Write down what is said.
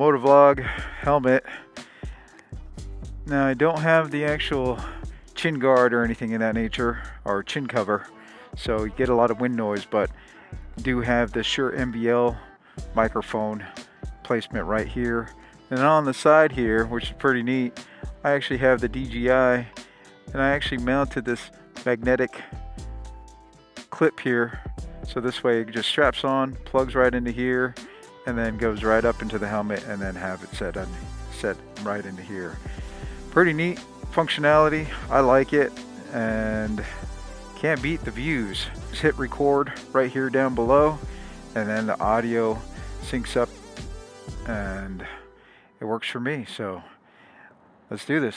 Moto-Vlog helmet. Now I don't have the actual chin guard or anything in that nature, or chin cover, so you get a lot of wind noise, but do have the Shure MVL microphone placement right here. And on the side here, which is pretty neat, I actually have the DJI, and I actually mounted this magnetic clip here, so this way it just straps on, plugs right into here, and then goes right up into the helmet, and then have it set right into here. Pretty neat functionality. I like it, and can't beat the views. Just hit record right here down below, and then the audio syncs up, and it works for me. So let's do this.